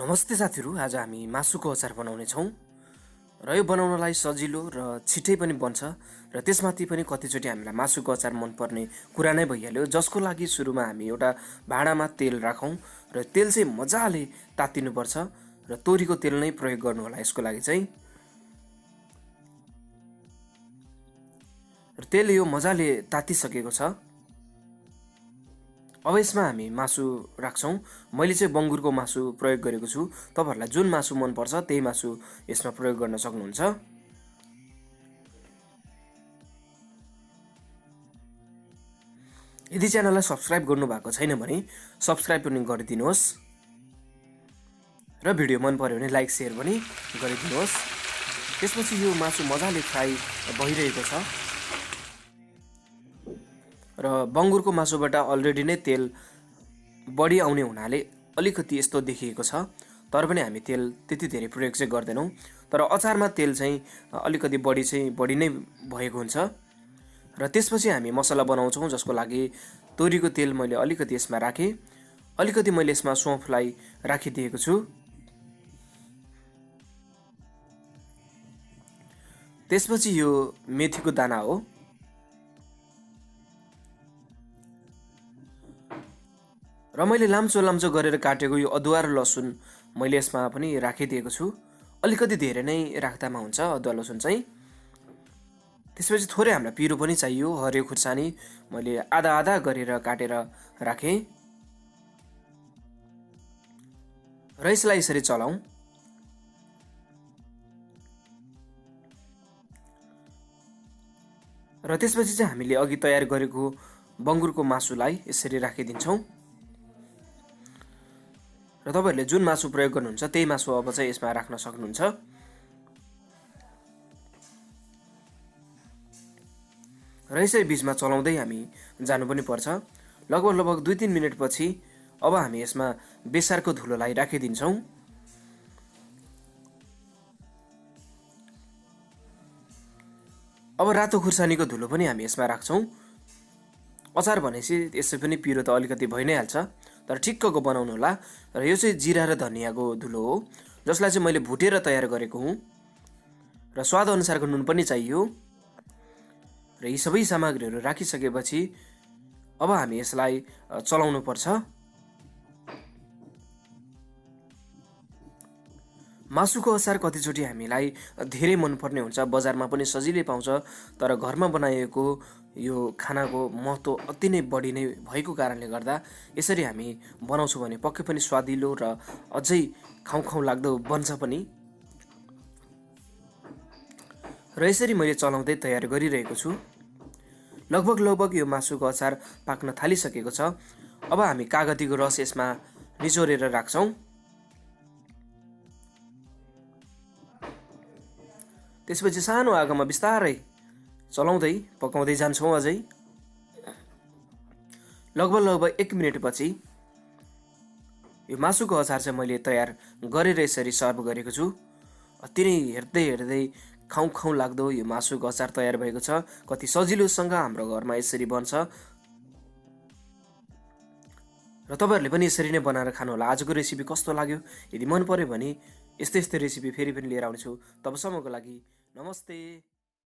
नमस्ते साथीहरु, आज हामी मासुको अचार बनाउने छौं र यो बनाउनलाई सजिलो र छिटै पनि बन्छ र त्यसमाथि पनि कतिचोटी हामीलाई मासुको अचार मन पर्ने कुरा नै भइहाल्यो। जसको लागि सुरुमा हामी एउटा भाँडामा तेल राखौं र तेल चाहिँ मजाले तातिनु पर्छ र तोरीको तेल नै प्रयोग गर्नु होला यसको लागि चाहिँ। र तेल यो मजाले तातिसकेको छ। अब यसमा हामी मासु राख्छौं। मैले चाहिँ बंगुरको मासु प्रयोग गरेको छु। तपाईहरुलाई जुन मासु मन पर्छ त्यही मासु यसमा प्रयोग गर्न सक्नुहुन्छ। यदि च्यानललाई सब्स्क्राइब गर्नु भएको छैन भने सब्स्क्राइब पनि गरिदिनुहोस् र भिडियो मन पर्यो भने लाइक शेयर पनि गरिदिनुहोस्। त्यसपछि यो मासु मजाले फ्राई भइरहेको छ र बंगुरको मासुबाट अलरेडी नै तेल बढी आउने हुनाले अलिकति यस्तो देखिएको छ। तर पनि हामी तेल त्यति धेरै प्रयोग चाहिँ गर्दैनौं। तर अचारमा तेल चाहिँ अलिकति बढी नै भएको हुन्छ। र त्यसपछि हामी मसला बनाउँछौं, जसको लागि तोरीको तेल मैले अलिकति यसमा राखे। अलिकति मैले यसमा सौंफलाई राखिदिएको छु। त्यसपछि यो मेथीको दाना हो। र मैले लाम्चो गरेर काटेको यो अदुवा र लसुन मैले यसमा पनि राखिदिएको छु। अलिकति धेरै नै राख्दामा हुन्छ अदुवा लसुन चाहिँ। त्यसपछि थोरै हामीलाई पिरो पनि चाहियो। हरियो खुर्सानी मैले आधा आधा गरेर काटेर राखे र यसलाई यसरी चलाऊ। र त्यसपछि चाहिँ हामीले अघि तयार गरेको बंगुरको मासुलाई यसरी राखिदिन्छौं। र तपाईहरुले जुन मासु प्रयोग गर्नुहुन्छ त्यही मासु अब चाहिँ यसमा राख्न सक्नुहुन्छ। र यसै बीचमा चलाउँदै हामी जानु पनि पर्छ। लगभग 2-3 मिनेट पछि अब हामी यसमा बेसारको धुलोलाई राखिदिन्छौं। अब रातो खुर्सानीको धुलो पनि हामी यसमा राख्छौं। अचार भनेपछि यसै पनि पिरो त अलिकति भइ नै हाल्छ, तर ठिक्कको बनाउनु होला। र यो चाहिँ जिरा र धनियाको धुलो हो, जसलाई चाहिँ मैले भुटेर तयार गरेको हुँ। र स्वाद अनुसारको नुन पनि चाहियो। र यी सबै सामग्रीहरू राखिसकेपछि अब हामी यसलाई चलाउनु पर्छ। मासुको अचार कतिचोटी हामीलाई धेरै मन पर्ने हुन्छ, बजारमा पनि सजिलै पाउँछ। तर घरमा बनाएको यो खानाको महत्व अति नै बढी नै भएको कारणले गर्दा यसरी हामी बनाउँछौं भने पक्कै पनि स्वादिलो र अझै खाउँ लाग्दो बन्छ पनि। र यसरी मैले चलाउँदै तयार गरिरहेको छु। लगभग यो मासुको अचार पाक्न थालिसकेको छ। अब हामी कागतीको रस यसमा निचोरेर राख्छौं। त्यसपछि सानो आगोमा बिस्तारै चलाउँदै पकाउँदै जान्छौं। अझै लगभग 1 मिनेट पछि यो मासुको अचार चाहिँ मैले तयार गरेर यसरी सर्भ गरेको छु। अति नै हेर्दै खाउँ लाग्दो यो मासुको अचार तयार भएको छ। कति सजिलोसँग हाम्रो घरमा यसरी बन्छ र तपाईहरुले पनि यसरी नै बनाएर खानु होला। आजको रेसिपी कस्तो लाग्यो? यदि मन पर्यो भने यस्तै रेसिपी फेरि पनि लिएर आउनेछु। तबसम्मको लागि नमस्ते।